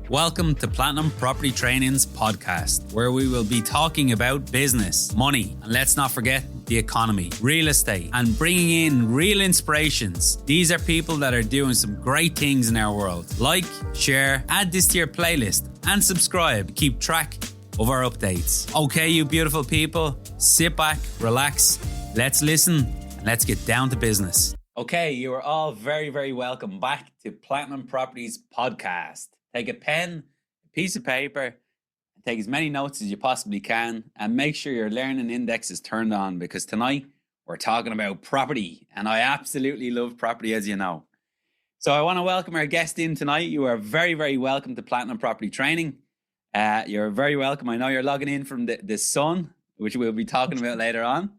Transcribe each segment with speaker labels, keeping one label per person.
Speaker 1: Welcome to Platinum Property Training's podcast, where we will be talking about business, money, and let's not forget the economy, real estate, and bringing in real inspirations. These are people that are doing some great things in our world. Like, share, add this to your playlist, and subscribe to keep track of our updates. Okay, you beautiful people, sit back, relax, let's listen, and let's get down to business. Okay, you are all very, very welcome back to Platinum Properties podcast. Take a pen, a piece of paper, and take as many notes as you possibly can, and make sure your learning index is turned on, because tonight we're talking about property, and I absolutely love property, as you know. So I want to welcome our guest in tonight. You are very, very welcome to Platinum Property Training. You're very welcome. I know you're logging in from the sun, which we'll be talking about later on.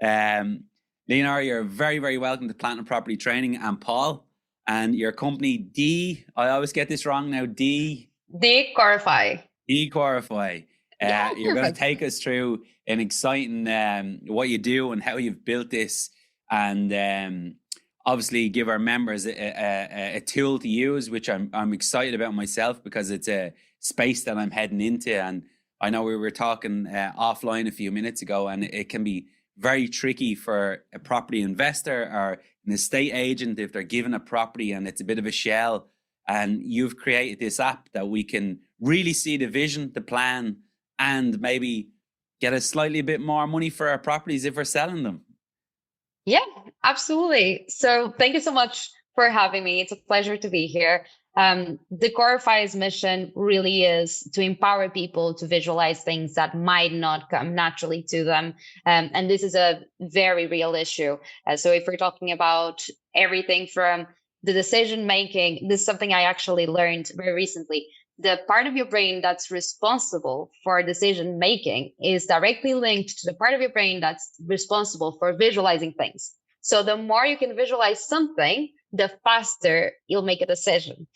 Speaker 1: Leonor, you're very, very welcome to Platinum Property Training, and Paul. And your company, I always get this wrong now,
Speaker 2: Decorify.
Speaker 1: Decorify. You're going to take us through an exciting what you do and how you've built this, and obviously give our members a tool to use, which I'm excited about myself, because it's a space that I'm heading into. And I know we were talking offline a few minutes ago, and it can be very tricky for a property investor or an estate agent if they're given a property and it's a bit of a shell. And you've created this app that we can really see the vision, the plan, and maybe get a slightly bit more money for our properties if we're selling them.
Speaker 2: Yeah, absolutely. So thank you so much for having me. It's a pleasure to be here. Decorify's mission really is to empower people to visualize things that might not come naturally to them. And this is a very real issue. So if we're talking about everything from the decision making, this is something I actually learned very recently. The part of your brain that's responsible for decision making is directly linked to the part of your brain that's responsible for visualizing things. So the more you can visualize something, the faster you'll make a decision.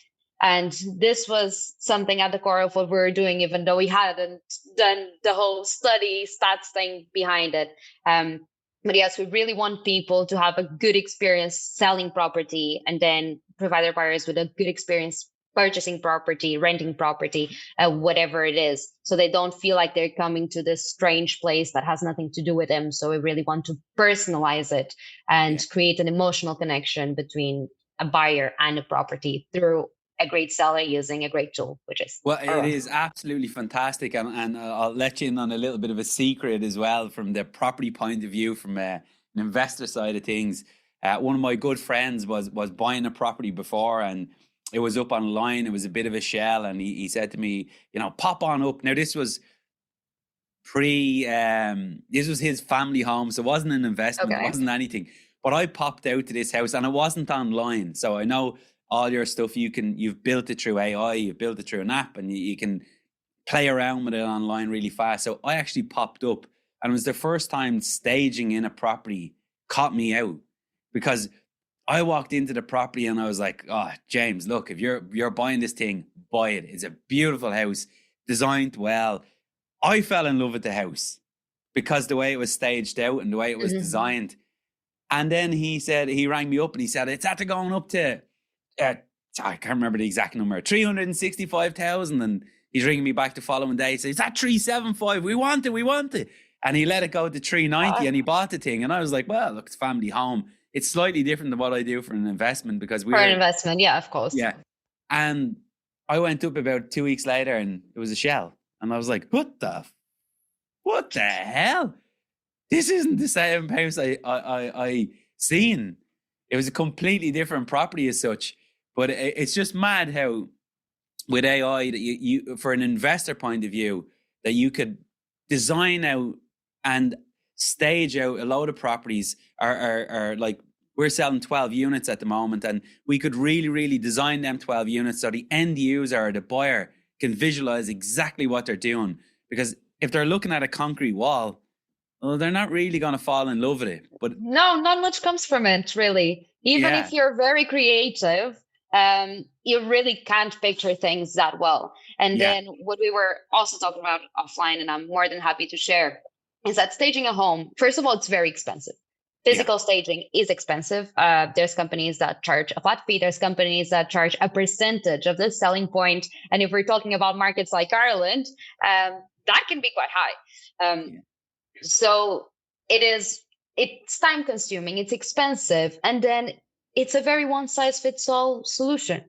Speaker 2: And this was something at the core of what we were doing, even though we hadn't done the whole study stats thing behind it. But yes, we really want people to have a good experience selling property, and then provide their buyers with a good experience purchasing property, renting property, whatever it is, so they don't feel like they're coming to this strange place that has nothing to do with them. So we really want to personalize it and create an emotional connection between a buyer and a property through a great seller using a great tool, which is
Speaker 1: it is absolutely fantastic. And I'll let you in on a little bit of a secret as well, from the property point of view, from an investor side of things. One of my good friends was buying a property before, and it was up online. It was a bit of a shell, and he said to me, pop on up. Now, this was this was his family home, so it wasn't an investment, It wasn't anything. But I popped out to this house, and it wasn't online. So I know all your stuff, you've built it through AI, you've built it through an app, and you can play around with it online really fast. So I actually popped up, and it was the first time staging in a property caught me out, because I walked into the property and I was like, oh, James, look, if you're buying this thing, buy it. It's a beautiful house, designed well. I fell in love with the house because the way it was staged out and the way it was designed. And then he rang me up and he said, it's after going up to, I can't remember the exact number, 365,000. And he's ringing me back the following day. He says, it's at 375. We want it. And he let it go to 390 and he bought the thing. And I was like, well, look, it's family home. It's slightly different than what I do for an investment, because for
Speaker 2: an investment, yeah, of course.
Speaker 1: Yeah. And I went up about 2 weeks later and it was a shell. And I was like, what the hell? This isn't the same house I seen. It was a completely different property as such. But it's just mad how with AI that you for an investor point of view, that you could design out and stage out a load of properties are like, we're selling 12 units at the moment, and we could really, really design them 12 units so the end user or the buyer can visualize exactly what they're doing. Because if they're looking at a concrete wall, well, they're not really going to fall in love with it. But
Speaker 2: no, not much comes from it, really. Even if you're very creative, you really can't picture things that well. And then what we were also talking about offline, and I'm more than happy to share, is that staging a home, first of all, it's very expensive.
Speaker 1: Yeah.
Speaker 2: Physical staging is expensive. There's companies that charge a flat fee. There's companies that charge a percentage of the selling point. And if we're talking about markets like Ireland, that can be quite high.
Speaker 1: Yeah.
Speaker 2: So it's time consuming, it's expensive, and then it's a very one size fits all solution.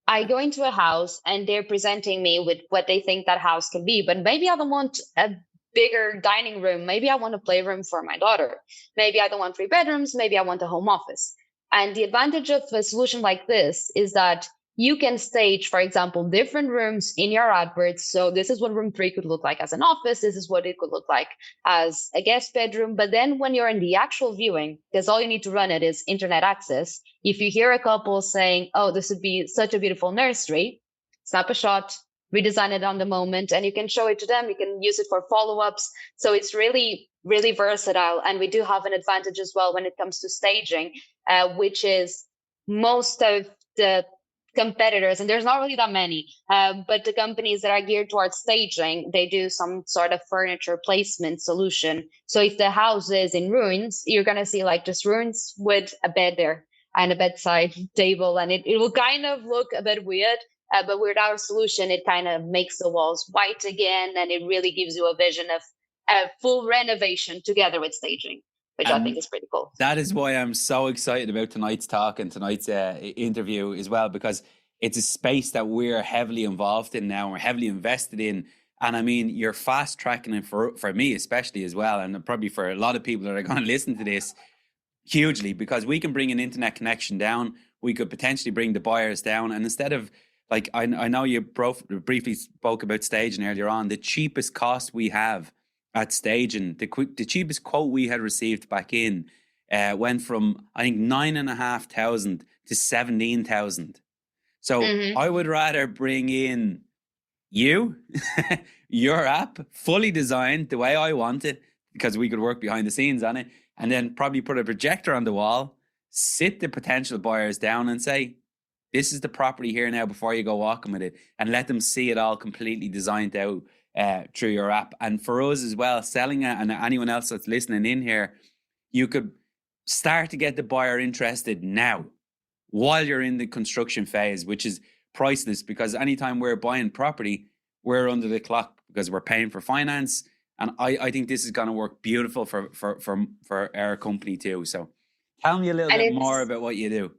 Speaker 2: I go into a house and they're presenting me with what they think that house can be, but maybe I don't want a bigger dining room. Maybe I want a playroom for my daughter. Maybe I don't want 3 bedrooms. Maybe I want a home office. And the advantage of a solution like this is that you can stage, for example, different rooms in your adverts. So this is what room 3 could look like as an office. This is what it could look like as a guest bedroom. But then when you're in the actual viewing, because all you need to run it is internet access. If you hear a couple saying, oh, this would be such a beautiful nursery, snap a shot, redesign it on the moment, and you can show it to them. You can use it for follow-ups. So it's really, really versatile. And we do have an advantage as well when it comes to staging, which is most of the competitors, and there's not really that many, but the companies that are geared towards staging, they do some sort of furniture placement solution. So if the house is in ruins, you're going to see like just ruins with a bed there and a bedside table, and it will kind of look a bit weird. But with our solution, it kind of makes the walls white again, and it really gives you a vision of a full renovation together with staging, which I think
Speaker 1: And
Speaker 2: is pretty cool.
Speaker 1: that is why I'm so excited about tonight's talk and tonight's interview as well, because it's a space that we're heavily involved in now. We're heavily invested in. And I mean, you're fast tracking it for me, especially as well. And probably for a lot of people that are going to listen to this hugely, because we can bring an internet connection down. We could potentially bring the buyers down. And instead of like, I know you briefly spoke about staging earlier on, the cheapest cost we have at staging, the cheapest quote we had received back in went from, I think, 9,500 to 17,000. So I would rather bring in you, your app, fully designed the way I want it, because we could work behind the scenes on it, and then probably put a projector on the wall, sit the potential buyers down and say, this is the property here now before you go walking with it, and let them see it all completely designed out through your app. And for us as well, selling it, and anyone else that's listening in here, you could start to get the buyer interested now while you're in the construction phase, which is priceless, because anytime we're buying property, we're under the clock because we're paying for finance. And I think this is going to work beautiful for our company too. So tell me a little bit more about what you do.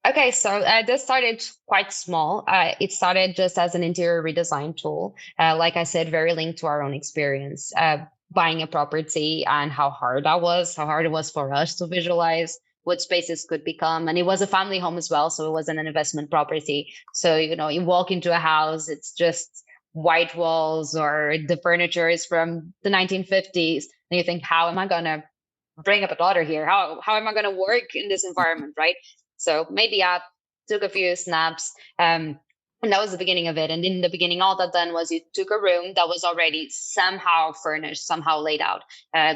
Speaker 2: Okay, so this started quite small. It started just as an interior redesign tool. Like I said, very linked to our own experience, buying a property and how hard it was for us to visualize what spaces could become. And it was a family home as well, so it wasn't an investment property. So, you walk into a house, it's just white walls, or the furniture is from the 1950s. And you think, how am I going to bring up a daughter here? How am I going to work in this environment, right? So made the app, took a few snaps, and that was the beginning of it. And in the beginning, all that done was you took a room that was already somehow furnished, somehow laid out,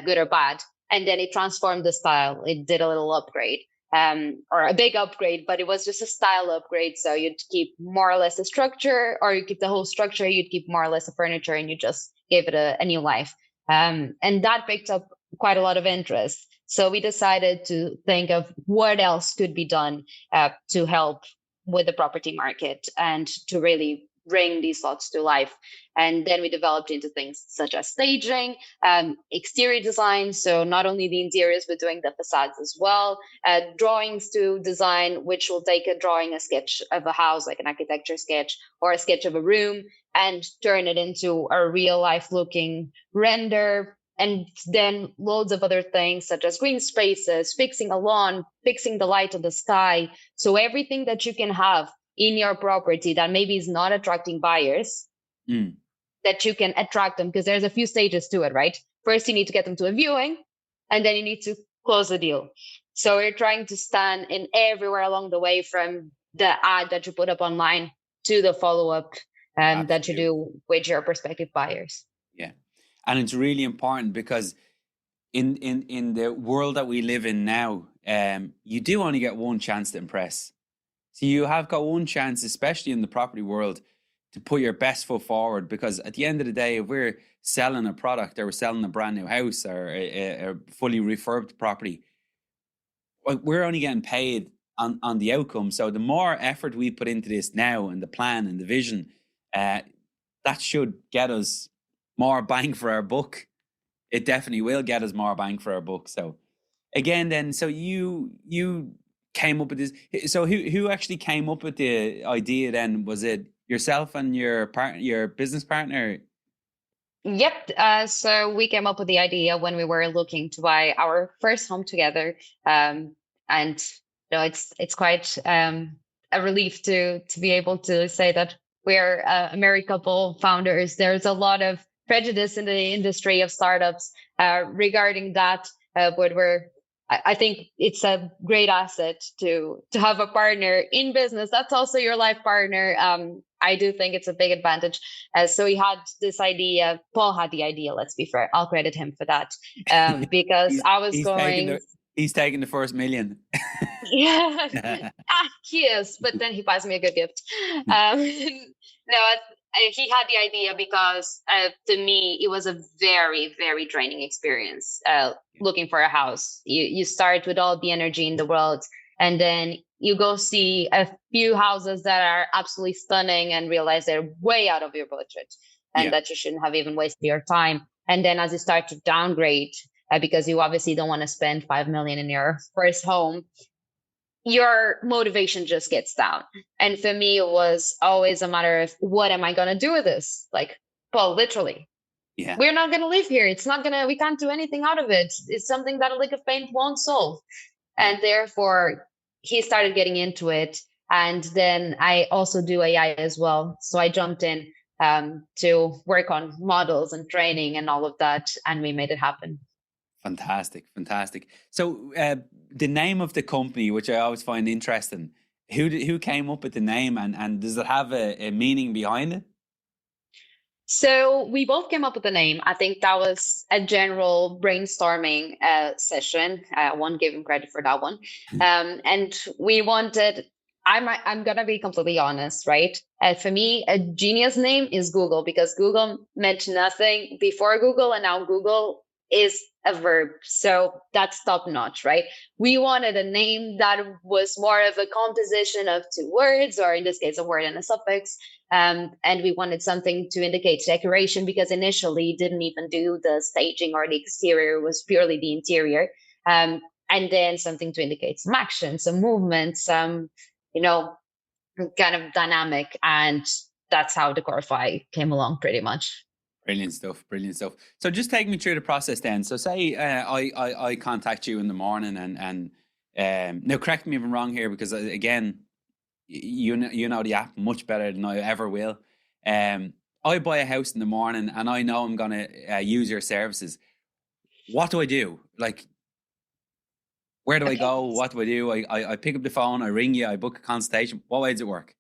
Speaker 2: good or bad, and then it transformed the style. It did a little upgrade, or a big upgrade, but it was just a style upgrade. So you'd keep more or less the structure, or you keep the whole structure, you'd keep more or less the furniture, and you just gave it a new life. And that picked up quite a lot of interest. So we decided to think of what else could be done to help with the property market and to really bring these thoughts to life. And then we developed into things such as staging, exterior design. So not only the interiors, but doing the facades as well. Drawings to design, which will take a sketch of a house, like an architecture sketch or a sketch of a room, and turn it into a real life looking render. And then loads of other things such as green spaces, fixing a lawn, fixing the light of the sky. So everything that you can have in your property that maybe is not attracting buyers, that you can attract them, because there's a few stages to it, right? First, you need to get them to a viewing, and then you need to close the deal. So we're trying to stand in everywhere along the way, from the ad that you put up online to the follow-up that you do with your prospective buyers.
Speaker 1: Yeah. And it's really important because in the world that we live in now, you do only get one chance to impress. So you have got one chance, especially in the property world, to put your best foot forward. Because at the end of the day, if we're selling a product, or we're selling a brand new house, or a fully refurbed property, we're only getting paid on the outcome. So the more effort we put into this now, and the plan and the vision, that should get us more bang for our buck. It definitely will get us more bang for our buck. So again, then, so you came up with this. So who actually came up with the idea then? Was it yourself and your business partner?
Speaker 2: Yep. So we came up with the idea when we were looking to buy our first home together. And it's quite a relief to be able to say that we're a married couple founders. There's a lot of prejudice in the industry of startups regarding that, but I think it's a great asset to have a partner in business that's also your life partner. I do think it's a big advantage. So he had this idea. Paul had the idea. Let's be fair. I'll credit him for that because I was going.
Speaker 1: He's taking the first million.
Speaker 2: Yeah, yes, but then he buys me a good gift. No, he had the idea because to me it was a very, very draining experience. Looking for a house, you start with all the energy in the world, and then you go see a few houses that are absolutely stunning and realize they're way out of your budget, and that you shouldn't have even wasted your time. And then as you start to downgrade, because you obviously don't want to spend 5 million in your first home, your motivation just gets down. And for me, it was always a matter of, what am I going to do with this? Like, Paul, literally, we're not going to live here. We can't do anything out of it. It's something that a lick of paint won't solve. And therefore, he started getting into it. And then I also do AI as well. So I jumped in to work on models and training and all of that. And we made it happen.
Speaker 1: Fantastic. So the name of the company, which I always find interesting, who came up with the name, and does it have a meaning behind it?
Speaker 2: So we both came up with the name. I think that was a general brainstorming session. I won't give him credit for that one. And we wanted, I'm going to be completely honest, right? For me, a genius name is Google, because Google meant nothing before Google, and now Google is a verb. So that's top notch, right? We wanted a name that was more of a composition of two words, or in this case, a word and a suffix. And we wanted something to indicate decoration, because initially didn't even do the staging or the exterior, was purely the interior. And then something to indicate some action, some movement, some, kind of dynamic. And that's how Decorify came along pretty much.
Speaker 1: Brilliant stuff. So just take me through the process then. So say I contact you in the morning, and now correct me if I'm wrong here, because again, you know the app much better than I ever will. I buy a house in the morning, and I know I'm going to use your services. What do I do? Like, where do I go? What do I do? I pick up the phone, I ring you, I book a consultation. What way does it work?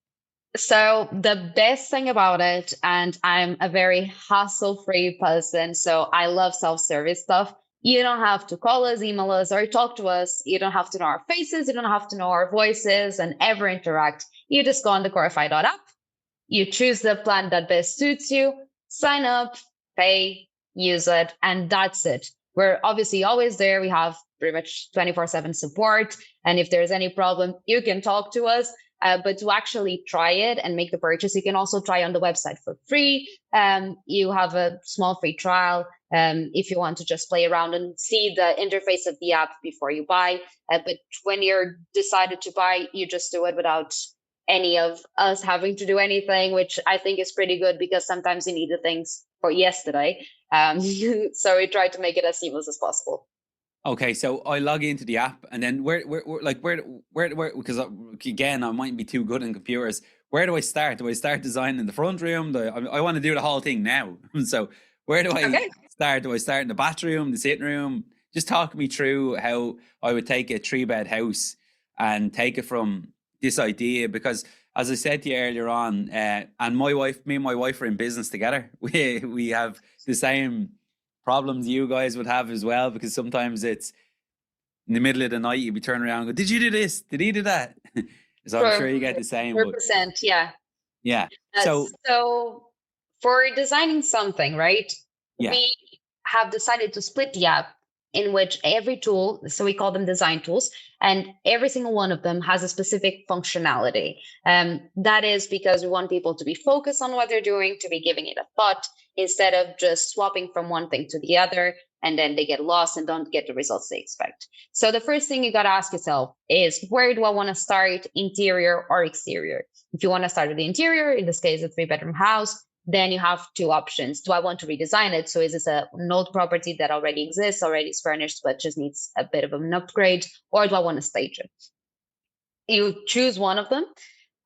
Speaker 2: So the best thing about it, and I'm a very hassle-free person, so I love self-service stuff. You don't have to call us, email us, or talk to us. You don't have to know our faces. You don't have to know our voices and ever interact. You just go on decorify.app. You choose the plan that best suits you, sign up, pay, use it, and that's it. We're obviously always there. We have pretty much 24/7 support. And if there's any problem, you can talk to us. But to actually try it and make the purchase, you can also try on the website for free. You have a small free trial if you want to just play around and see the interface of the app before you buy. But when you're decided to buy, you just do it without any of us having to do anything, which I think is pretty good, because sometimes you need the things for yesterday. So we try to make it as seamless as possible.
Speaker 1: Okay, so I log into the app, and then where because again, I mightn't be too good in computers. Where do I start? Do I start designing in the front room? I want to do the whole thing now. So where do I start? Do I start in the bathroom, the sitting room? Just talk me through how I would take a 3-bed house and take it from this idea, because as I said to you earlier on, and me and my wife are in business together. We have the same problems you guys would have as well, because sometimes it's in the middle of the night, you'd be turning around and go, did you do this? Did he do that? So I'm sure you get the same.
Speaker 2: 100%, yeah.
Speaker 1: Yeah.
Speaker 2: So for designing something, right? Yeah. We have decided to split the app in which every tool, so we call them design tools, and every single one of them has a specific functionality. That is because we want people to be focused on what they're doing, to be giving it a thought, instead of just swapping from one thing to the other, and then they get lost and don't get the results they expect. So the first thing you got to ask yourself is, where do I want to start, interior or exterior? If you want to start with the interior, in this case, a 3-bedroom house, then you have two options. Do I want to redesign it? So is this an old property that already exists, already is furnished, but just needs a bit of an upgrade? Or do I want to stage it? You choose one of them.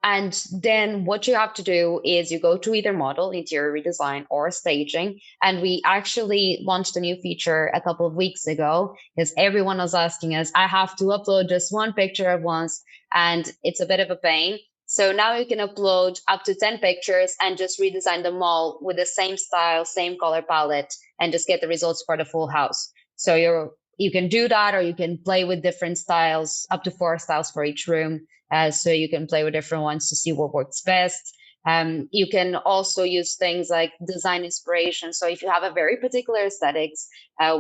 Speaker 2: And then what you have to do is you go to either model, interior redesign, or staging. And we actually launched a new feature a couple of weeks ago because everyone was asking us, I have to upload just one picture at once, and it's a bit of a pain. So now you can upload up to 10 pictures and just redesign them all with the same style, same color palette, and just get the results for the full house. So you can do that, or you can play with different styles, up to 4 styles for each room. So you can play with different ones to see what works best. You can also use things like design inspiration. So if you have a very particular aesthetics,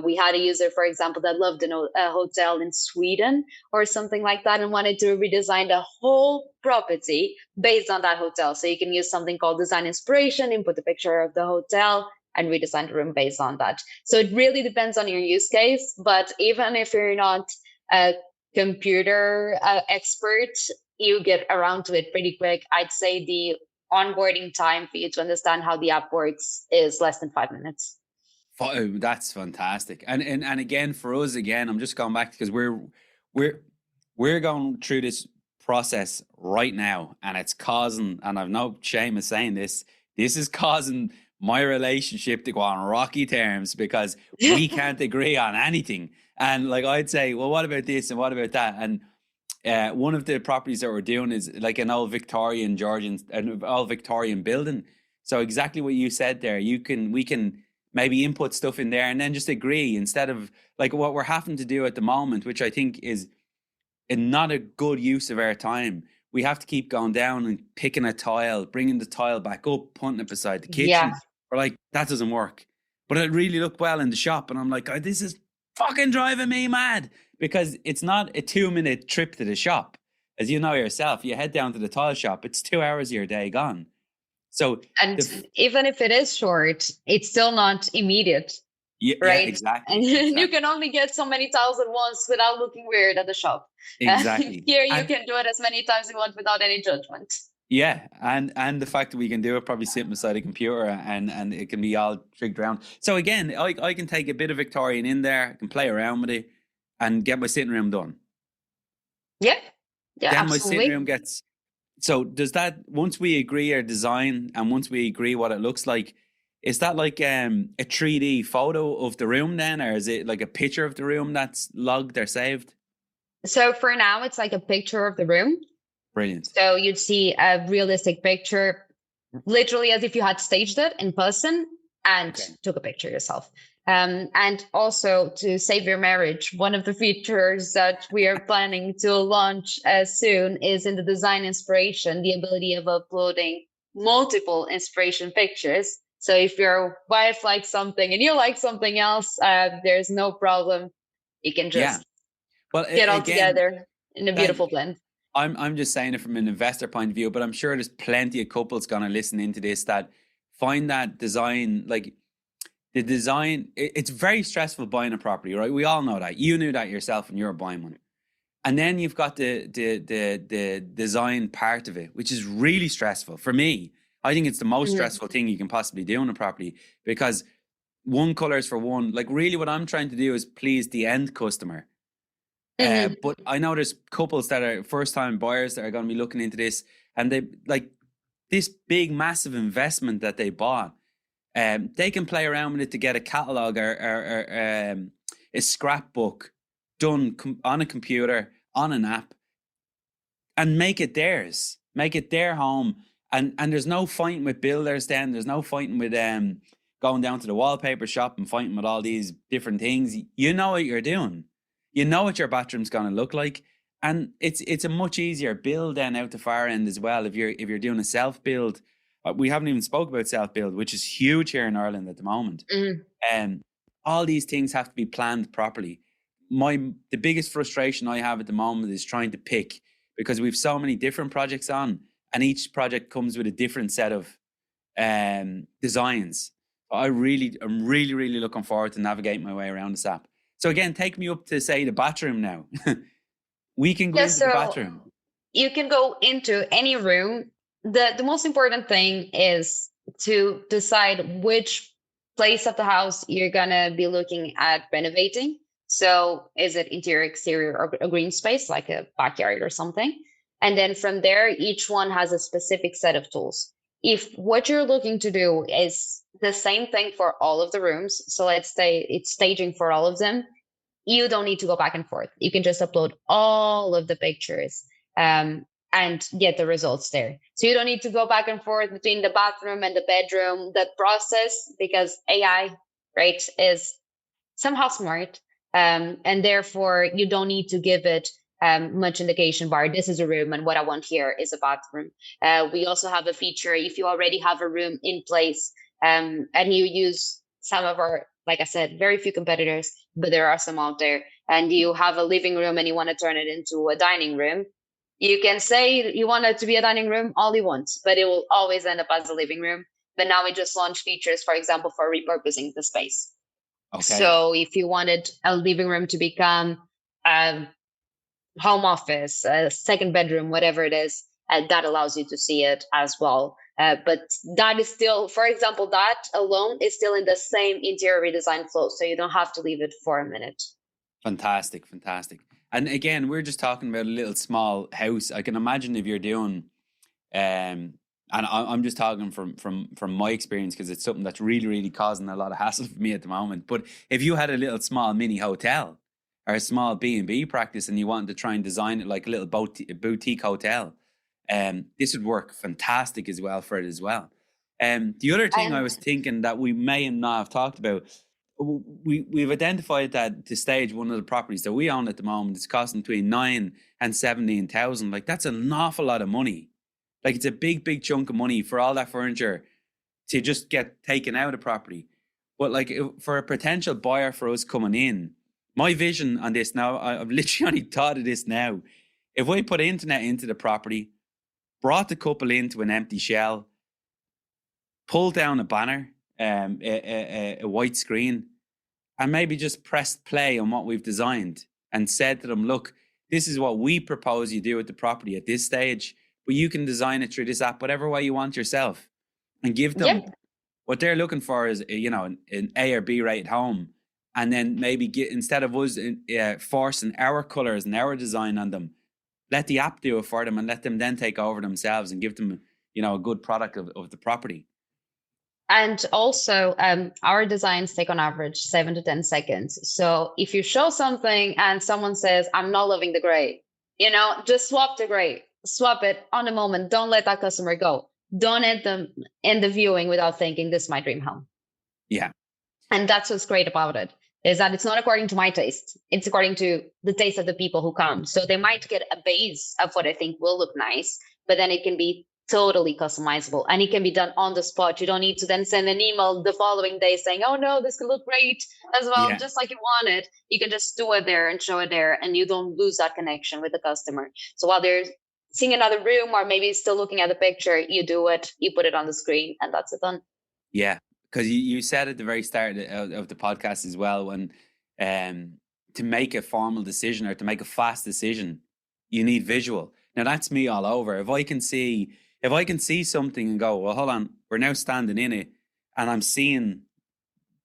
Speaker 2: we had a user, for example, that loved a hotel in Sweden or something like that and wanted to redesign the whole property based on that hotel. So you can use something called design inspiration, input the picture of the hotel, and redesign the room based on that. So it really depends on your use case. But even if you're not a computer expert, you get around to it pretty quick. I'd say the onboarding time for you to understand how the app works is less than 5 minutes.
Speaker 1: Oh, that's fantastic. And again, for us, again, I'm just going back because we're going through this process right now, and it's causing, and I've no shame of saying this is causing my relationship to go on rocky terms because we can't agree on anything. And like I'd say, well, what about this and what about that? And one of the properties that we're doing is like an old Victorian building. So exactly what you said there, we can maybe input stuff in there and then just agree, instead of like what we're having to do at the moment, which I think is not a good use of our time. We have to keep going down and picking a tile, bringing the tile back up, putting it beside the kitchen.
Speaker 2: Yeah.
Speaker 1: We're like, that doesn't work. But it really looked well in the shop. And I'm like, oh, this is fucking driving me mad, because it's not a 2-minute trip to the shop. As you know yourself, you head down to the tile shop, it's 2 hours of your day gone. So,
Speaker 2: and even if it is short, it's still not immediate.
Speaker 1: Yeah,
Speaker 2: right?
Speaker 1: Yeah, exactly.
Speaker 2: And
Speaker 1: exactly.
Speaker 2: you can only get so many tiles at once without looking weird at the shop.
Speaker 1: Exactly.
Speaker 2: Here you can do it as many times as you want without any judgment.
Speaker 1: Yeah, and the fact that we can do it probably sitting beside a computer and it can be all tricked around. So again, I can take a bit of Victorian in there, I can play around with it and get my sitting room done.
Speaker 2: Yeah,
Speaker 1: then
Speaker 2: absolutely.
Speaker 1: My sitting room gets... So does that, once we agree our design and once we agree what it looks like, is that like a 3D photo of the room then, or is it like a picture of the room that's logged or saved?
Speaker 2: So for now, it's like a picture of the room.
Speaker 1: Brilliant.
Speaker 2: So you'd see a realistic picture, literally as if you had staged it in person and took a picture yourself. And also, to save your marriage, one of the features that we are planning to launch soon is in the design inspiration, the ability of uploading multiple inspiration pictures. So if your wife likes something and you like something else, there's no problem. You can just get all together in a beautiful blend.
Speaker 1: I'm just saying it from an investor point of view, but I'm sure there's plenty of couples going to listen into this that find that design, like the design, it's very stressful buying a property, right? We all know that. You knew that yourself when you were buying one. And then you've got the design part of it, which is really stressful. For me, I think it's the most stressful thing you can possibly do on a property, because one color is for one. Like really what I'm trying to do is please the end customer. But I know there's couples that are first-time buyers that are going to be looking into this, and they like this big, massive investment that they bought. They can play around with it to get a catalog or a scrapbook done on a computer, on an app, and make it theirs, make it their home. And there's no fighting with builders then. There's no fighting with going down to the wallpaper shop and fighting with all these different things. You know what you're doing. You know what your bathroom's going to look like. And it's a much easier build then out the far end as well. If you're doing a self-build, we haven't even spoke about self-build, which is huge here in Ireland at the moment. all these things have to be planned properly. The biggest frustration I have at the moment is trying to pick, because we've so many different projects on, and each project comes with a different set of designs. I'm really looking forward to navigating my way around this app. So again, take me up to, say, the bathroom now. We can go into the bathroom.
Speaker 2: You can go into any room. The most important thing is to decide which place of the house you're gonna be looking at renovating. So is it interior, exterior, or a green space like a backyard or something? And then from there, each one has a specific set of tools. If what you're looking to do is the same thing for all of the rooms, so let's say it's staging for all of them, you don't need to go back and forth. You can just upload all of the pictures and get the results there. So you don't need to go back and forth between the bathroom and the bedroom. That process, because AI, right, is somehow smart, and therefore you don't need to give it much indication bar. This is a room, and what I want here is a bathroom. We also have a feature if you already have a room in place, and you use some of our, like I said, very few competitors, but there are some out there, and you have a living room and you want to turn it into a dining room. You can say you want it to be a dining room all you want, but it will always end up as a living room. But now we just launched features, for example, for repurposing the space. Okay. So if you wanted a living room to become a home office, a second bedroom, whatever it is, that allows you to see it as well. But that is still, for example, that alone is still in the same interior redesign flow. So you don't have to leave it for a minute. Fantastic.
Speaker 1: And again, we're just talking about a little small house. I can imagine if you're doing, and I'm just talking from my experience, because it's something that's really causing a lot of hassle for me at the moment. But if you had a little small mini hotel or a small B&B practice and you wanted to try and design it like a little boutique hotel, this would work fantastic as well for it as well. The other thing I was thinking that we may not have talked about, we've identified that to stage one of the properties that we own at the moment, it's costing between 9 and 17,000. Like, that's an awful lot of money. Like, it's a big chunk of money for all that furniture to just get taken out of the property. But like, for a potential buyer for us coming in, my vision on this now, I've literally only thought of this now. If we put internet into the property, brought the couple into an empty shell, pulled down a banner, a white screen, and maybe just pressed play on what we've designed and said to them, look, this is what we propose you do with the property at this stage, but you can design it through this app whatever way you want yourself, and give them what they're looking for is, an A or B rated home. And then maybe instead of us forcing our colors and our design on them, let the app do it for them and let them then take over themselves and give them, a good product of the property. And also, our designs take on average 7 to 10 seconds. So if you show something and someone says, I'm not loving the gray, just swap the gray, swap it on the moment. Don't let that customer go. Don't end them in the viewing without thinking this is my dream home. Yeah. And that's what's great about it, is that it's not according to my taste. It's according to the taste of the people who come. So they might get a base of what I think will look nice, but then it can be totally customizable and it can be done on the spot. You don't need to then send an email the following day saying, oh no, this could look great as well, just like you want it. You can just do it there and show it there, and you don't lose that connection with the customer. So while they're seeing another room or maybe still looking at the picture, you do it, you put it on the screen, and that's it done. Yeah, because you said at the very start of the podcast as well, when to make a formal decision or to make a fast decision, you need visual. Now that's me all over. If I can see something and go, well, hold on, we're now standing in it and I'm seeing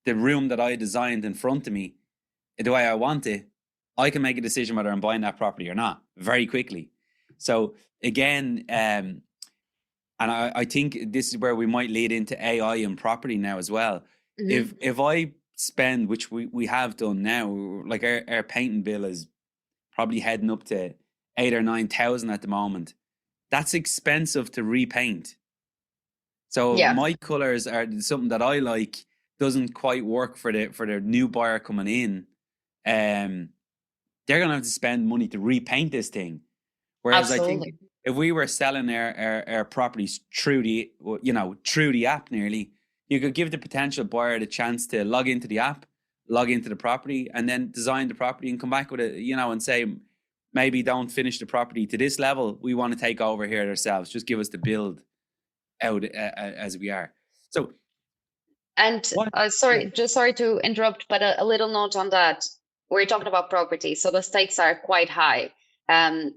Speaker 1: the room that I designed in front of me the way I want it, I can make a decision whether I'm buying that property or not very quickly. So again, and I think this is where we might lead into AI and property now as well. Mm-hmm. If I spend, which we have done now, like our painting bill is probably heading up to 8,000 or 9,000 at the moment. That's expensive to repaint. So my colors are something that I like, doesn't quite work for the new buyer coming in. They're gonna have to spend money to repaint this thing. Whereas I think if we were selling our properties through the app nearly, you could give the potential buyer the chance to log into the app, log into the property and then design the property and come back with it, and say, maybe don't finish the property to this level. We want to take over here ourselves. Just give us the build out as we are. So,
Speaker 2: and sorry to interrupt, but a little note on that. We're talking about property, so the stakes are quite high.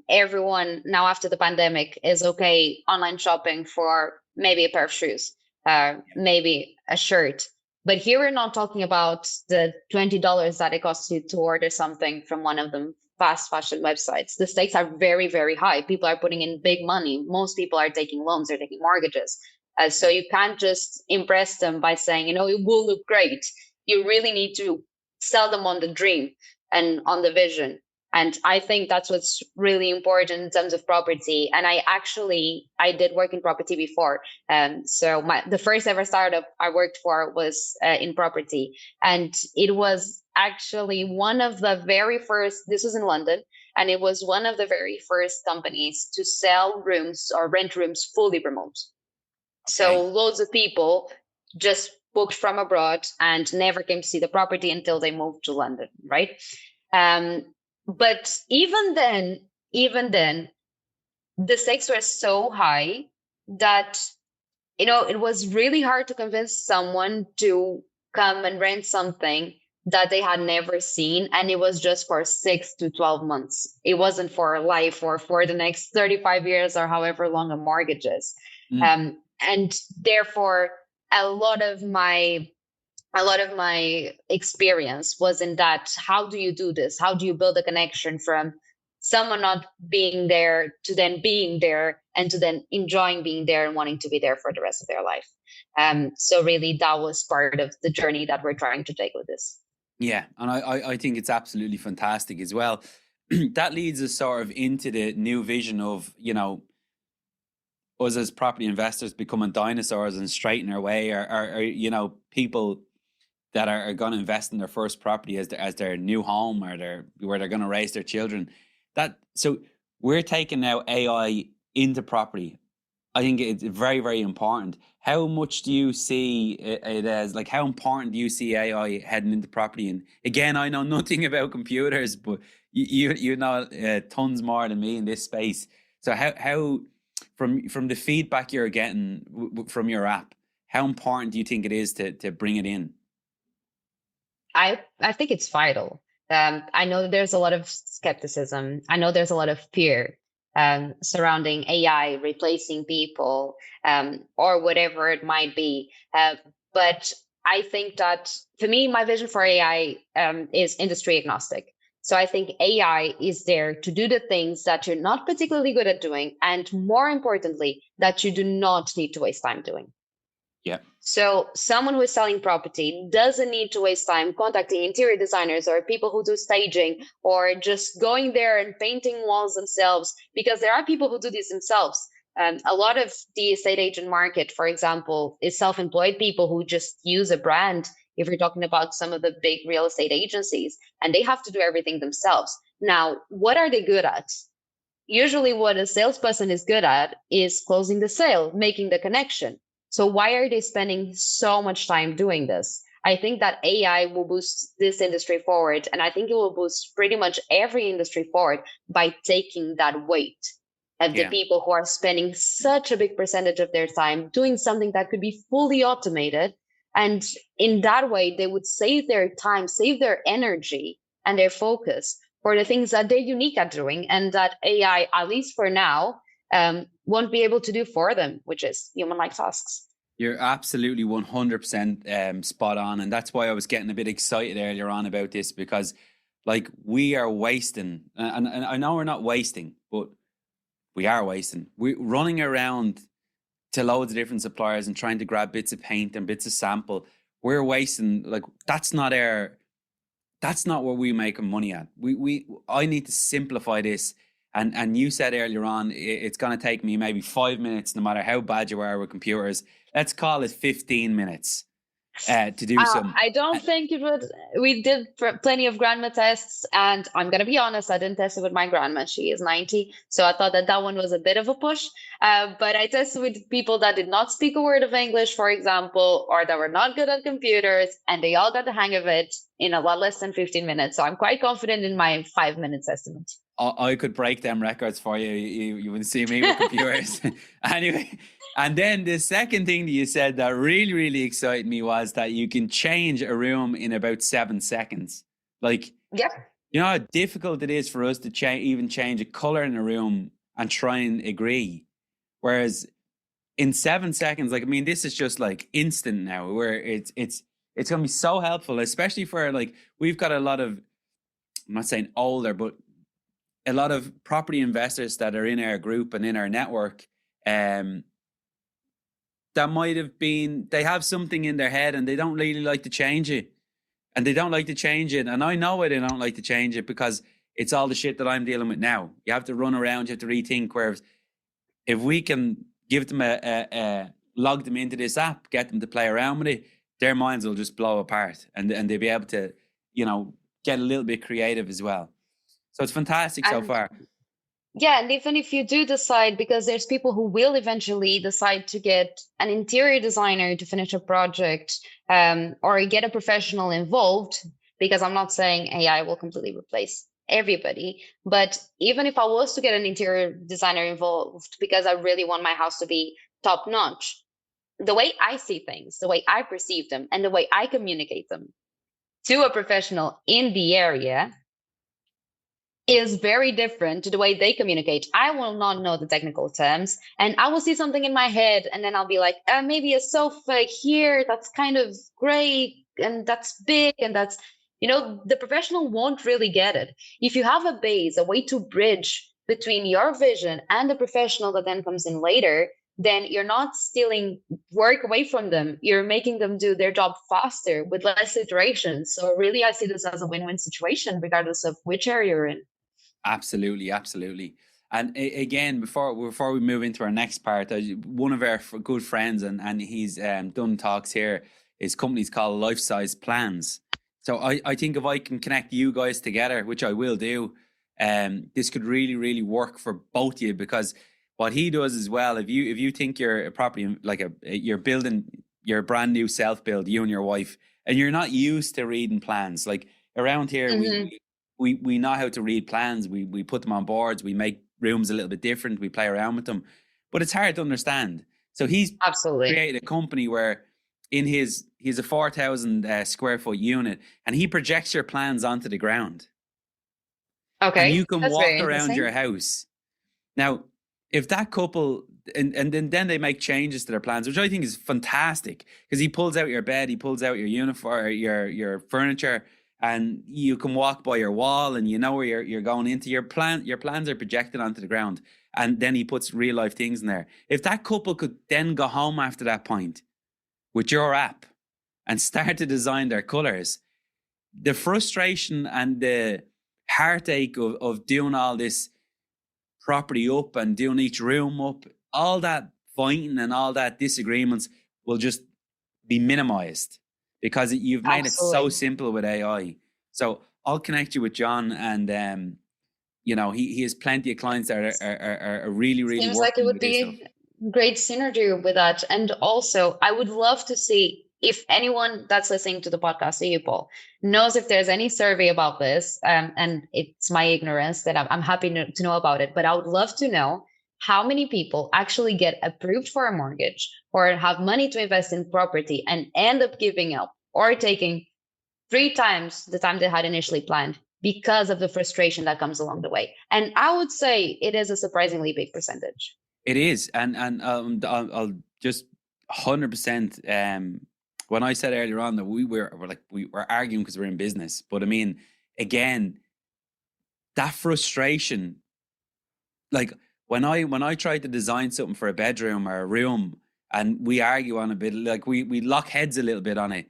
Speaker 2: Everyone now after the pandemic is okay online shopping for maybe a pair of shoes, maybe a shirt. But here we're not talking about the $20 that it costs you to order something from one of them fast fashion websites. The stakes are very, very high. People are putting in big money. Most people are taking loans, they're taking mortgages. So you can't just impress them by saying, it will look great. You really need to sell them on the dream and on the vision. And I think that's what's really important in terms of property. And I did work in property before. So the first ever startup I worked for was in property. And it was actually one of the very first, this was in London, and it was one of the very first companies to sell rooms or rent rooms fully remote. Okay. So loads of people just booked from abroad and never came to see the property until they moved to London, right? But even then, the stakes were so high that, it was really hard to convince someone to come and rent something that they had never seen. And it was just for 6 to 12 months. It wasn't for life or for the next 35 years or however long a mortgage is. And therefore, a lot of my experience was in that. How do you do this? How do you build a connection from someone not being there to then being there and to then enjoying being there and wanting to be there for the rest of their life? So really, that was part of the journey that we're trying to take with this.
Speaker 1: Yeah, and I think it's absolutely fantastic as well. That leads us sort of into the new vision of, us as property investors becoming dinosaurs and straight in our way, or people that are going to invest in their first property as their new home or where they're going to raise their children. So we're taking now AI into property. I think it's very, very important. How much do you see it as, like, how important do you see AI heading into property? And again, I know nothing about computers, but you know tons more than me in this space. So how from the feedback you're getting from your app, how important do you think it is to bring it in?
Speaker 2: I think it's vital. I know that there's a lot of skepticism. I know there's a lot of fear surrounding AI replacing people or whatever it might be. But I think that for me, my vision for AI is industry agnostic. So I think AI is there to do the things that you're not particularly good at doing, and more importantly, that you do not need to waste time doing.
Speaker 1: Yeah.
Speaker 2: So someone who is selling property doesn't need to waste time contacting interior designers or people who do staging or just going there and painting walls themselves, because there are people who do this themselves. A lot of the estate agent market, for example, is self-employed people who just use a brand. If you're talking about some of the big real estate agencies, and they have to do everything themselves. Now, what are they good at? Usually what a salesperson is good at is closing the sale, making the connection. So why are they spending so much time doing this? I think that AI will boost this industry forward, and I think it will boost pretty much every industry forward by taking that weight of the people who are spending such a big percentage of their time doing something that could be fully automated. And in that way, they would save their time, save their energy and their focus for the things that they're unique at doing, and that AI, at least for now, won't be able to do for them, which is human-like tasks.
Speaker 1: You're absolutely 100% spot on. And that's why I was getting a bit excited earlier on about this, because like we are wasting, and I know we're not wasting, but we are wasting. We're running around to loads of different suppliers and trying to grab bits of paint and bits of sample. We're wasting, like, that's not what we make money at. I need to simplify this. And you said earlier on, it's going to take me maybe 5 minutes, no matter how bad you are with computers. Let's call it 15 minutes. to do some.
Speaker 2: I don't think it would. We did plenty of grandma tests, and I'm gonna be honest, I didn't test it with my grandma. She is 90, so I thought that that one was a bit of a push. But I tested with people that did not speak a word of English, for example, or that were not good at computers, and they all got the hang of it in a lot less than 15 minutes. So I'm quite confident in my 5 minutes estimate.
Speaker 1: I could break them records for you. You wouldn't see me with computers. Anyway, and then the second thing that you said that really, really excited me was that you can change a room in about 7 seconds. Like,
Speaker 2: Yeah.
Speaker 1: you know how difficult it is for us to even change a color in a room and try and agree. Whereas in 7 seconds, like, I mean, this is just like instant now, where it's going to be so helpful, especially for, like, we've got a lot of, I'm not saying older, but a lot of property investors that are in our group and in our network, that might have been, they have something in their head and they don't really like to change it. And they don't like to change it. And I know why they don't like to change it, because it's all the shit that I'm dealing with now. You have to run around, you have to rethink. Whereas if we can give them log them into this app, get them to play around with it, their minds will just blow apart, and they'll be able to, you know, get a little bit creative as well. So it's fantastic so far.
Speaker 2: Yeah, and even if you do decide, because there's people who will eventually decide to get an interior designer to finish a project, or get a professional involved, because I'm not saying AI will completely replace everybody, but even if I was to get an interior designer involved, because I really want my house to be top notch, the way I see things, the way I perceive them, and the way I communicate them to a professional in the area is very different to the way they communicate. I will not know the technical terms, and I will see something in my head, and then I'll be like, maybe a sofa here, that's kind of gray, and that's big, and that's, the professional won't really get it. If you have a base, a way to bridge between your vision and the professional that then comes in later, then you're not stealing work away from them. You're making them do their job faster with less iterations. So really, I see this as a win-win situation, regardless of which area you're in.
Speaker 1: Absolutely, absolutely. And again, before we move into our next part, one of our good friends, and he's done talks here, his company's called Life Size Plans. So I think if I can connect you guys together, which I will do, this could really, really work for both of you, because what he does as well, if you think you're a property, like you're building your brand new self-build, you and your wife, and you're not used to reading plans, like around here, we know how to read plans. We put them on boards. We make rooms a little bit different. We play around with them, but it's hard to understand. So he's
Speaker 2: absolutely
Speaker 1: created a company where he's a 4,000 square foot unit, and he projects your plans onto the ground.
Speaker 2: Okay,
Speaker 1: and you can walk around your house. Now, if that couple and then they make changes to their plans, which I think is fantastic, because he pulls out your bed, he pulls out your uniform, your furniture, and you can walk by your wall, and you know where you're going into. Your plans are projected onto the ground, and then he puts real life things in there. If that couple could then go home after that point with your app and start to design their colors, the frustration and the heartache of doing all this property up and doing each room up, all that fighting and all that disagreements will just be minimized, because you've made it so simple with AI. So I'll connect you with John, and he has plenty of clients that are really, really
Speaker 2: seems like it would be great synergy with that. And also, I would love to see if anyone that's listening to the podcast, so you, Paul, knows if there's any survey about this, and it's my ignorance that I'm happy to know about it, but I would love to know how many people actually get approved for a mortgage or have money to invest in property and end up giving up or taking 3 times the time they had initially planned because of the frustration that comes along the way. And I would say it is a surprisingly big percentage.
Speaker 1: It is. And I'll just 100%. When I said earlier on that we were arguing because we're in business, but I mean, again, that frustration, like when I tried to design something for a bedroom or a room, and we argue on a bit, like we lock heads a little bit on it,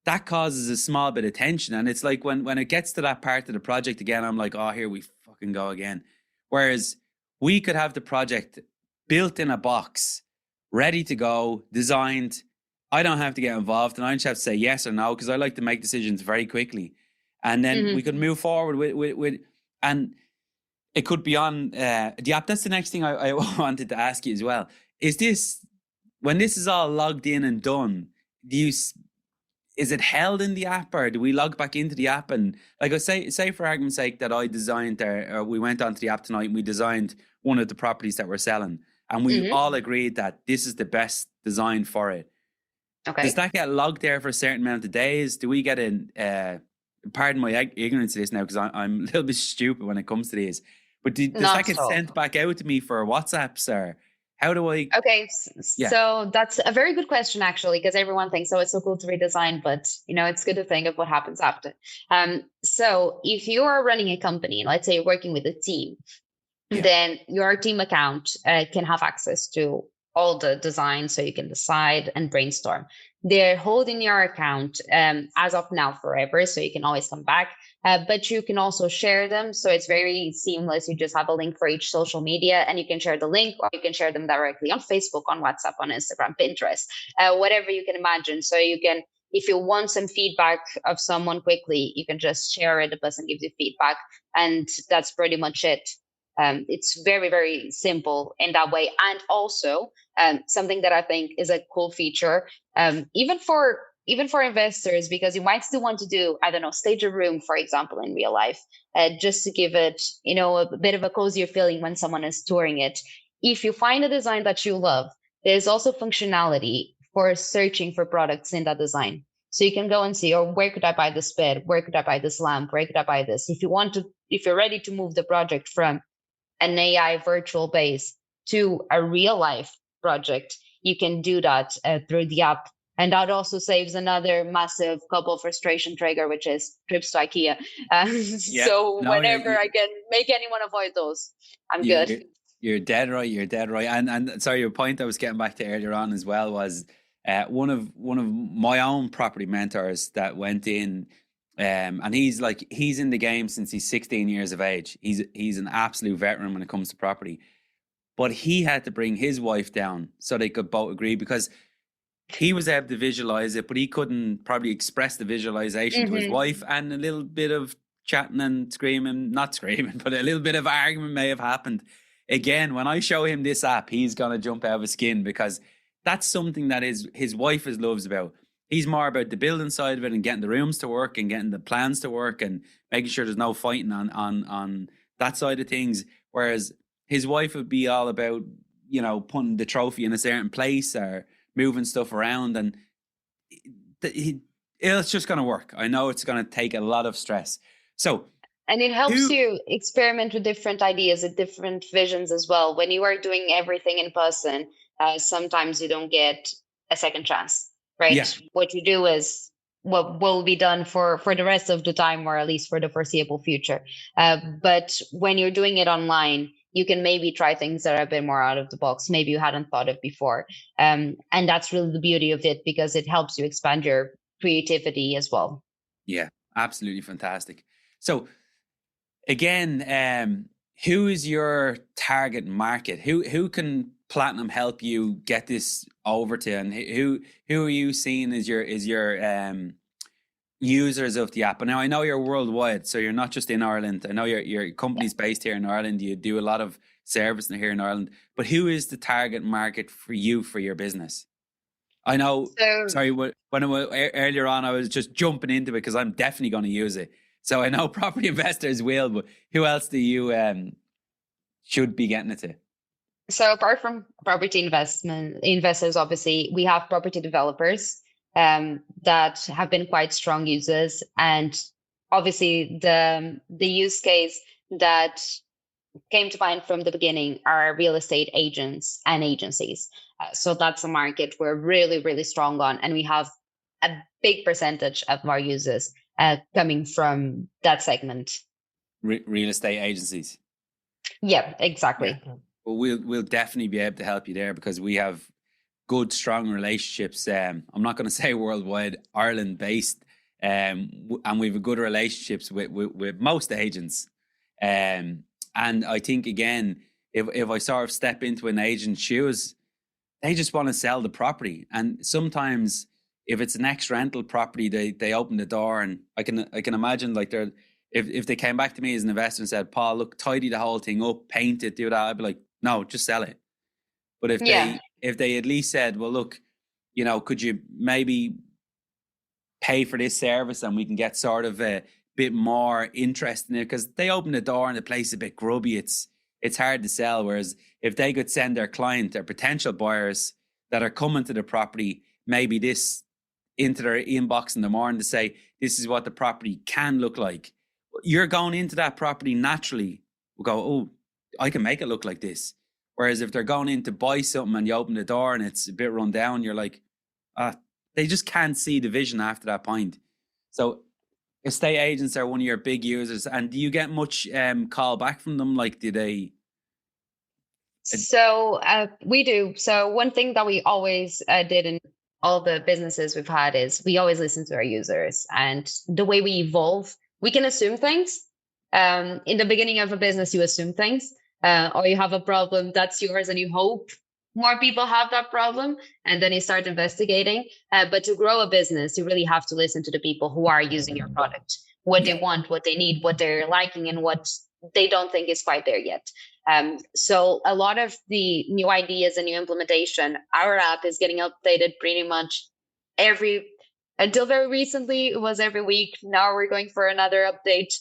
Speaker 1: that causes a small bit of tension. And it's like when it gets to that part of the project again, I'm like, oh, here we fucking go again. Whereas we could have the project built in a box, ready to go, designed, I don't have to get involved, and I just have to say yes or no, because I like to make decisions very quickly, and then we could move forward with and it could be on the app. That's the next thing I wanted to ask you as well. Is this, when this is all logged in and done, is it held in the app, or do we log back into the app? And like I say for argument's sake that I designed or we went onto the app tonight and we designed one of the properties that we're selling, and we all agreed that this is the best design for it.
Speaker 2: Okay.
Speaker 1: Does that get logged there for a certain amount of days? Do we get pardon my ignorance to this now, because I'm a little bit stupid when it comes to these, but does that get sent back out to me for WhatsApps, or how do I?
Speaker 2: Okay, so that's a very good question, actually, because everyone thinks, oh, it's so cool to redesign, but it's good to think of what happens after. So if you are running a company, let's say you're working with a team, then your team account can have access to all the designs, so you can decide and brainstorm. They're holding your account as of now forever, so you can always come back, but you can also share them. So it's very seamless. You just have a link for each social media, and you can share the link, or you can share them directly on Facebook, on WhatsApp, on Instagram, Pinterest, whatever you can imagine. So you can, if you want some feedback of someone quickly, you can just share it. The person gives you feedback, and that's pretty much it. It's very, very simple in that way. And also something that I think is a cool feature, even for investors, because you might still want to do, I don't know, stage a room, for example, in real life, just to give it, a bit of a cozier feeling when someone is touring it. If you find a design that you love, there's also functionality for searching for products in that design. So you can go and see, oh, where could I buy this bed? Where could I buy this lamp? Where could I buy this? If you're ready to move the project from an AI virtual base to a real life project, you can do that through the app. And that also saves another massive couple frustration trigger, which is trips to IKEA. So whenever I can make anyone avoid those, I'm good.
Speaker 1: You're dead right. You're dead right. And sorry, your point I was getting back to earlier on as well was one of my own property mentors that went in. And he's in the game since he's 16 years of age. He's an absolute veteran when it comes to property. But he had to bring his wife down so they could both agree, because he was able to visualize it, but he couldn't probably express the visualization to his wife, and a little bit of chatting and screaming, not screaming, but a little bit of argument may have happened. Again, when I show him this app, he's going to jump out of his skin, because that's something that his wife loves about. He's more about the building side of it and getting the rooms to work and getting the plans to work and making sure there's no fighting on that side of things. Whereas his wife would be all about, putting the trophy in a certain place or moving stuff around. And it's just going to work. I know it's going to take a lot of stress.
Speaker 2: And it helps you experiment with different ideas and different visions as well. When you are doing everything in person, sometimes you don't get a second chance. Right. Yeah. What you do is what will be done for the rest of the time, or at least for the foreseeable future. But when you're doing it online, you can maybe try things that are a bit more out of the box, maybe you hadn't thought of before. And that's really the beauty of it, because it helps you expand your creativity as well.
Speaker 1: Yeah, absolutely fantastic. So again, who is your target market? Who can Platinum help you get this over to, and who are you seeing as your users of the app? And now I know you're worldwide, so you're not just in Ireland. I know your company's based here in Ireland. You do a lot of service here in Ireland, but who is the target market for you for your business? I know. Sorry, when earlier on I was just jumping into it because I'm definitely going to use it. So I know property investors will, but who else do you should be getting it to?
Speaker 2: So apart from property investors, obviously, we have property developers that have been quite strong users. And obviously, the use case that came to mind from the beginning are real estate agents and agencies. So that's a market we're really, really strong on. And we have a big percentage of our users coming from that segment.
Speaker 1: Real estate agencies.
Speaker 2: Yeah, exactly.
Speaker 1: Yeah. Well, we'll definitely be able to help you there, because we have good, strong relationships. I'm not going to say worldwide, Ireland based, and we have good relationships with most agents. And I think, again, if I sort of step into an agent's shoes, they just want to sell the property. And sometimes if it's an ex-rental property, they open the door, and I can imagine like they're, if they came back to me as an investor and said, Paul, look, tidy the whole thing up, paint it, do that, I'd be like, no, just sell it. But
Speaker 2: Yeah.
Speaker 1: if they at least said, well, look, could you maybe pay for this service and we can get sort of a bit more interest in it, because they open the door and the place is a bit grubby, it's hard to sell. Whereas if they could send their client, their potential buyers that are coming to the property, maybe this into their inbox in the morning to say, this is what the property can look like. You're going into that property naturally, will go, oh, I can make it look like this. Whereas if they're going in to buy something and you open the door and it's a bit run down, you're like, they just can't see the vision after that point. So estate agents are one of your big users. And do you get much call back from them? Like, do they?
Speaker 2: So we do. So one thing that we always did in all the businesses we've had is we always listen to our users. And the way we evolve, we can assume things. In the beginning of a business, you assume things, or you have a problem that's yours and you hope more people have that problem, and then you start investigating. But to grow a business, you really have to listen to the people who are using your product, what they want, what they need, what they're liking, and what they don't think is quite there yet. So a lot of the new ideas and new implementation, our app is getting updated pretty much until very recently, it was every week. Now we're going for another update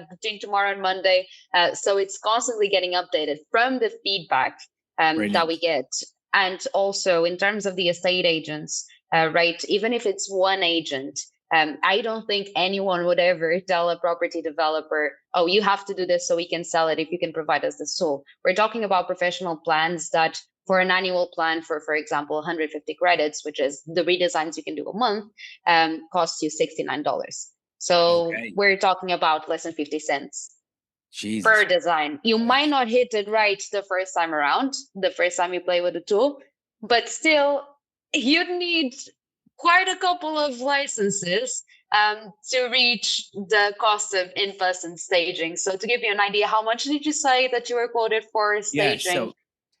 Speaker 2: between tomorrow and Monday. So it's constantly getting updated from the feedback that we get. And also in terms of the estate agents, right? Even if it's one agent, I don't think anyone would ever tell a property developer, oh, you have to do this so we can sell it if you can provide us the tool. We're talking about professional plans that for an annual plan for example, 150 credits, which is the redesigns you can do a month, costs you $69. So we're talking about less than 50 cents.
Speaker 1: Jesus.
Speaker 2: Per design. You might not hit it right the first time around, the first time you play with the tool, but still you'd need quite a couple of licenses to reach the cost of in-person staging. So to give you an idea, how much did you say that you were quoted for staging?
Speaker 1: Yeah, so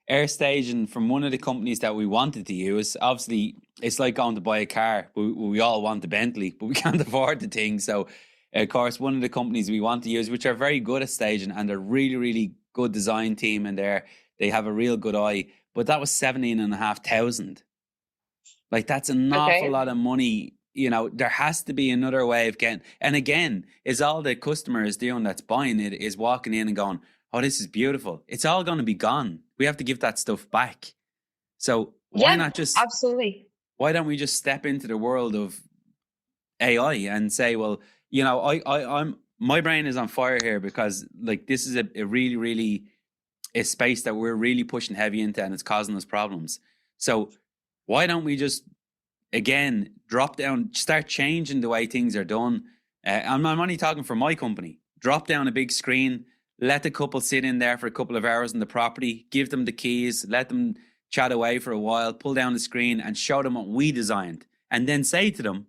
Speaker 1: air staging from one of the companies that we wanted to use, obviously it's like going to buy a car. We all want the Bentley, but we can't afford the thing. So of course, one of the companies we want to use, which are very good at staging and they're really, really good design team in there. They have a real good eye, but that was 17,500. Like that's an awful lot of money. There has to be another way of getting, and again, is all the customer is doing that's buying it is walking in and going, oh, this is beautiful. It's all going to be gone. We have to give that stuff back. So why not just,
Speaker 2: absolutely.
Speaker 1: Why don't we just step into the world of AI and say, well, I'm my brain is on fire here because like this is a really, really a space that we're really pushing heavy into and it's causing us problems. So why don't we just again drop down, start changing the way things are done? I'm only talking for my company. Drop down a big screen, let the couple sit in there for a couple of hours in the property, give them the keys, let them chat away for a while, pull down the screen and show them what we designed, and then say to them,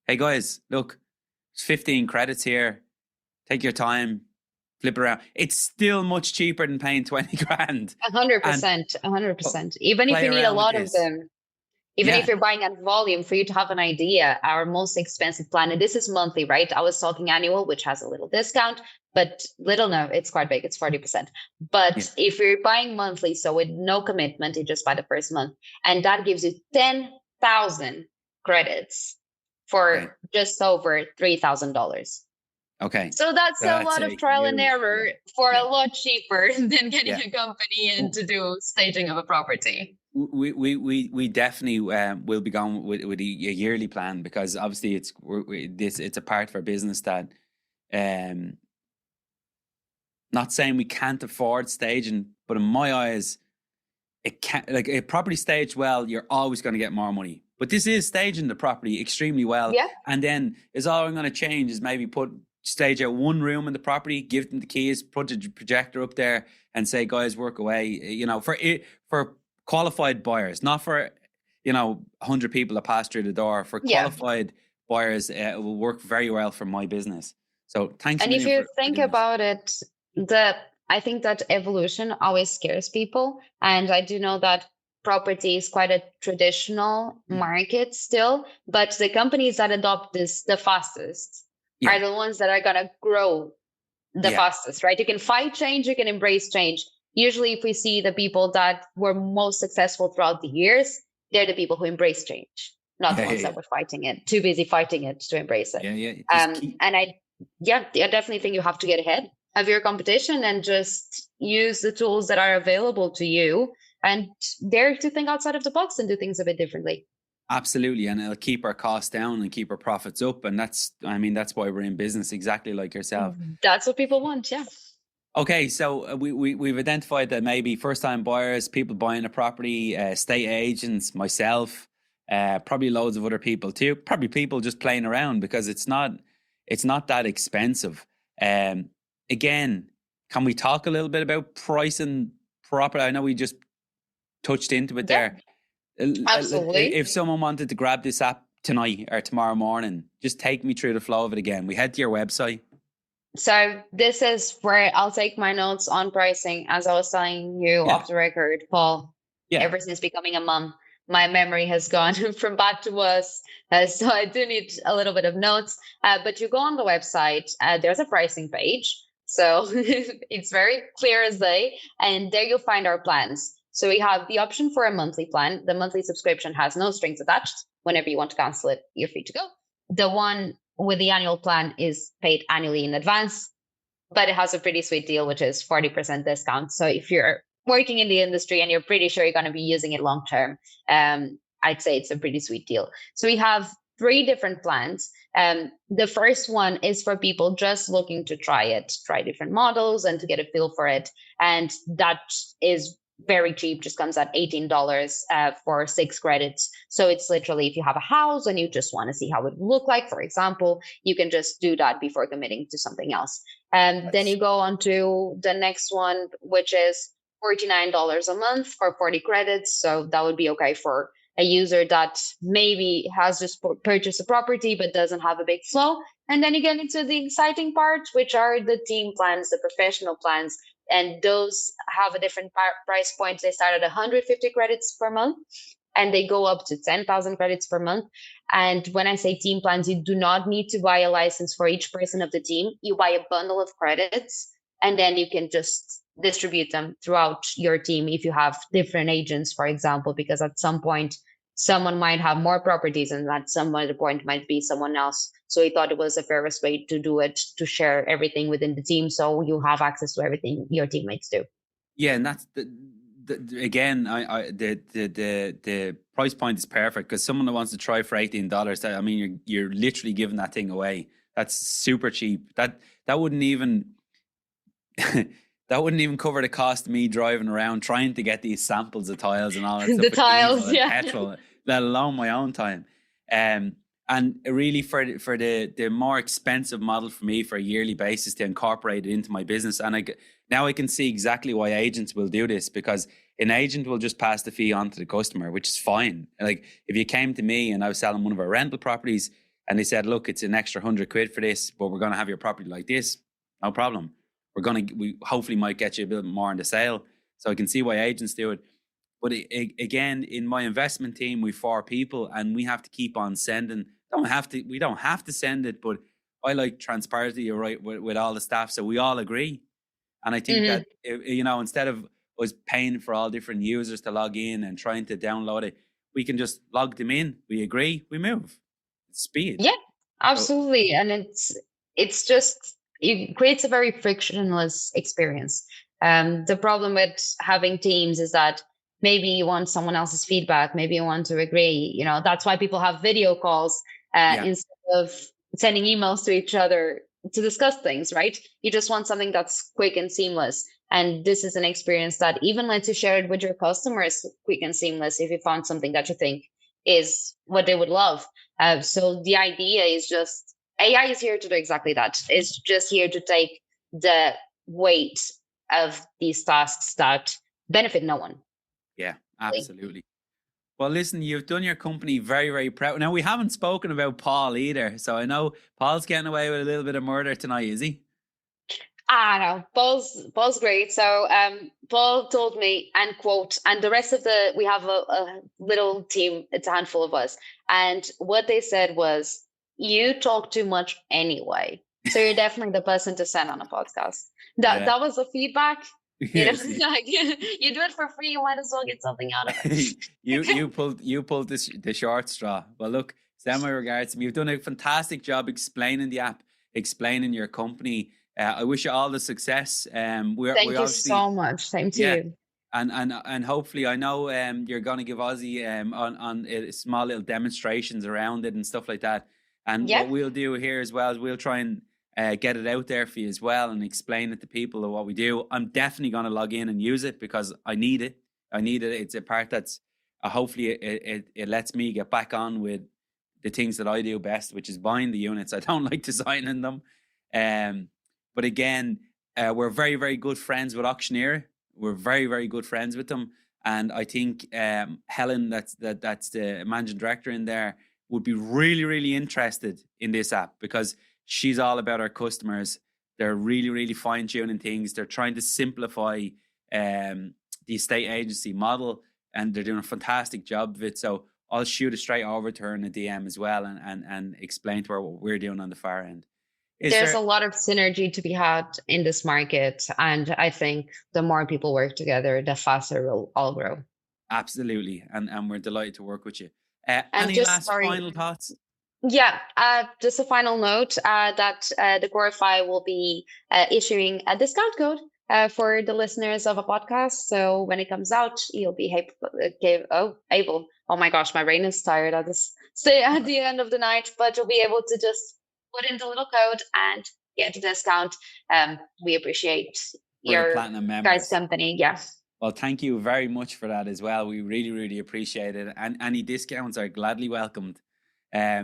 Speaker 1: hey guys, look, it's 15 credits here. Take your time, flip it around. It's still much cheaper than paying 20 grand.
Speaker 2: 100%, 100%. Even if you need a lot of them, even if you're buying at volume, for you to have an idea, our most expensive plan, and this is monthly, right? I was talking annual, which has a little discount, but it's quite big. It's 40%. But if you're buying monthly, so with no commitment, you just buy the first month, and that gives you 10,000 credits for just over $3,000.
Speaker 1: Okay.
Speaker 2: So that's a lot of trial and error for a lot cheaper than getting a company in to do staging of a property.
Speaker 1: We definitely will be going with a yearly plan because obviously it's a part of our business that not saying we can't afford staging, but in my eyes, it can't, like a property staged well, you're always going to get more money. But this is staging the property extremely well. Yeah. And then is all I'm going to change is maybe stage out one room in the property, give them the keys, put the projector up there and say, guys, work away, for qualified buyers, not for, 100 people that pass through the door. For qualified buyers, it will work very well for my business. So thanks.
Speaker 2: And if you think about it, I think that evolution always scares people. And I do know that property is quite a traditional market still, but the companies that adopt this the fastest
Speaker 1: Yeah.
Speaker 2: are the ones that are going to grow the
Speaker 1: Yeah.
Speaker 2: fastest, right? You can fight change, you can embrace change. Usually, if we see the people that were most successful throughout the years, they're the people who embrace change, not the
Speaker 1: Yeah.
Speaker 2: ones
Speaker 1: Yeah.
Speaker 2: that were fighting it, too busy fighting it to embrace it.
Speaker 1: Yeah. Yeah. Just keep.
Speaker 2: And I definitely think you have to get ahead of your competition and just use the tools that are available to you and dare to think outside of the box and do things a bit differently.
Speaker 1: Absolutely, and it'll keep our costs down and keep our profits up, and that's why we're in business, exactly like yourself.
Speaker 2: That's what people want, yeah.
Speaker 1: Okay, so we've identified that maybe first time buyers, people buying a property, estate agents, myself, probably loads of other people too, probably people just playing around because it's not that expensive. Again, can we talk a little bit about pricing property? I know we just touched into it there.
Speaker 2: Absolutely.
Speaker 1: If someone wanted to grab this app tonight or tomorrow morning, just take me through the flow of it again. We head to your website.
Speaker 2: So this is where I'll take my notes on pricing. As I was telling you off the record, Paul, ever since becoming a mom, my memory has gone from bad to worse. So I do need a little bit of notes. But you go on the website, there's a pricing page. So it's very clear as day. And there you'll find our plans. So we have the option for a monthly plan. The monthly subscription has no strings attached. Whenever you want to cancel it, you're free to go. The one with the annual plan is paid annually in advance, but it has a pretty sweet deal, which is 40% discount. So if you're working in the industry and you're pretty sure you're going to be using it long term, I'd say it's a pretty sweet deal. So we have 3 different plans. The first one is for people just looking to try different models and to get a feel for it. And that is very cheap, just comes at $18 for 6 credits. So it's literally if you have a house and you just want to see how it would look like, for example, you can just do that before committing to something else. And then you go on to the next one, which is $49 a month for 40 credits. So that would be okay for a user that maybe has just purchased a property but doesn't have a big flow. And then you get into the exciting part, which are the team plans, the professional plans. And those have a different price point. They start at 150 credits per month and they go up to 10,000 credits per month. And when I say team plans, you do not need to buy a license for each person of the team. You buy a bundle of credits and then you can just distribute them throughout your team if you have different agents, for example, because at some point, someone might have more properties and at some other point might be someone else. So we thought it was the fairest way to do it, to share everything within the team so you have access to everything your teammates do.
Speaker 1: Yeah, and that's again, the price point is perfect because someone that wants to try for $18, I mean, you're literally giving that thing away. That's super cheap. That wouldn't even that wouldn't even cover the cost of me driving around trying to get these samples of tiles and all that stuff.
Speaker 2: The tiles,
Speaker 1: petrol, let alone my own time. And really for the more expensive model for me for a yearly basis to incorporate it into my business. And now I can see exactly why agents will do this, because an agent will just pass the fee on to the customer, which is fine. Like if you came to me and I was selling one of our rental properties and they said, look, it's an extra £100 for this, but we're going to have your property like this. No problem. We hopefully might get you a bit more on the sale. So I can see why agents do it. But again, in my investment team, we 4 people and we have to keep on sending. We don't have to send it, but I like transparency, right, with all the staff. So we all agree. And I think that, instead of us paying for all different users to log in and trying to download it, we can just log them in. We agree, we move. It's speed.
Speaker 2: Yeah, absolutely. And it creates a very frictionless experience. The problem with having teams is that maybe you want someone else's feedback. Maybe you want to agree. That's why people have video calls instead of sending emails to each other to discuss things, right? You just want something that's quick and seamless. And this is an experience that even lets you share it with your customers quick and seamless if you found something that you think is what they would love. So the idea is just AI is here to do exactly that. It's just here to take the weight of these tasks that benefit no one.
Speaker 1: Yeah, absolutely. Well, listen, you've done your company very, very proud. Now, we haven't spoken about Paul either. So I know Paul's getting away with a little bit of murder tonight, is he?
Speaker 2: No, Paul's great. So Paul told me, and quote, and the rest of we have a little team, it's a handful of us. And what they said was, you talk too much anyway. So you're definitely the person to send on a podcast.
Speaker 1: Yeah.
Speaker 2: That was the feedback.
Speaker 1: Yes.
Speaker 2: Like you do it for free, you might as well get something out of it.
Speaker 1: You pulled the short straw. Well, look, send my regards. You've done a fantastic job explaining the app, explaining your company. I wish you all the success. We
Speaker 2: Thank you
Speaker 1: obviously,
Speaker 2: so much. Same to
Speaker 1: yeah,
Speaker 2: you.
Speaker 1: and hopefully, I know you're going to give Aussie on small little demonstrations around it and stuff like that. And what
Speaker 2: Yep.
Speaker 1: we'll do here as well is we'll try and get it out there for you as well and explain it to people of what we do. I'm definitely going to log in and use it because I need it. I need it. It's a part that's hopefully it lets me get back on with the things that I do best, which is buying the units. I don't like designing them. But again, we're very, very good friends with Auctioneer. We're very, very good friends with them. And I think Helen, that's the managing director in there, would be really, really interested in this app because she's all about our customers. They're really, really fine tuning things. They're trying to simplify the estate agency model, and they're doing a fantastic job of it. So I'll shoot it straight over to her in a DM as well and explain to her what we're doing on the far end.
Speaker 2: There's a lot of synergy to be had in this market. And I think the more people work together, the faster we'll all grow.
Speaker 1: Absolutely. And we're delighted to work with you.
Speaker 2: And
Speaker 1: Any last final thoughts?
Speaker 2: Yeah, just a final note that Decorify will be issuing a discount code for the listeners of a podcast. So when it comes out, you'll be able. Oh my gosh, my brain is tired. I'll just stay at the end of the night, but you'll be able to just put in the little code and get a discount. We appreciate
Speaker 1: For the
Speaker 2: your
Speaker 1: platinum
Speaker 2: guys'
Speaker 1: members.
Speaker 2: company. Yeah.
Speaker 1: Well, thank you very much for that as well. We really, really appreciate it. And any discounts are gladly welcomed.
Speaker 2: Yeah,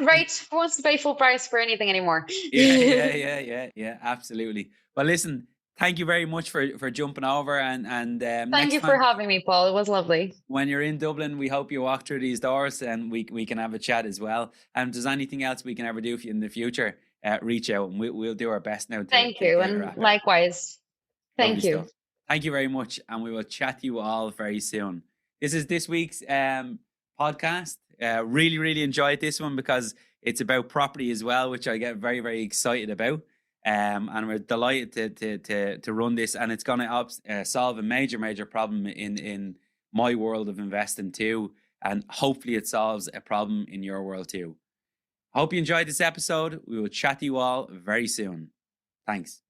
Speaker 2: right. Who wants to pay full price for anything anymore?
Speaker 1: Yeah, absolutely. Well, listen, thank you very much for jumping over. And
Speaker 2: Thank
Speaker 1: next
Speaker 2: you
Speaker 1: time,
Speaker 2: for having me, Paul. It was lovely.
Speaker 1: when you're in Dublin, we hope you walk through these doors and we can have a chat as well. And if there's anything else we can ever do for you in the future, reach out and we'll do our best now.
Speaker 2: Thank you. And likewise. Thank
Speaker 1: Lovely
Speaker 2: you.
Speaker 1: stuff. Thank you very much. And we will chat to you all very soon. This is this week's podcast. Really, really enjoyed this one because it's about property as well, which I get very, very excited about. And we're delighted to run this, and it's going to solve a major problem in my world of investing too, and hopefully it solves a problem in your world too. I hope you enjoyed this episode. We will chat to you all very soon. Thanks.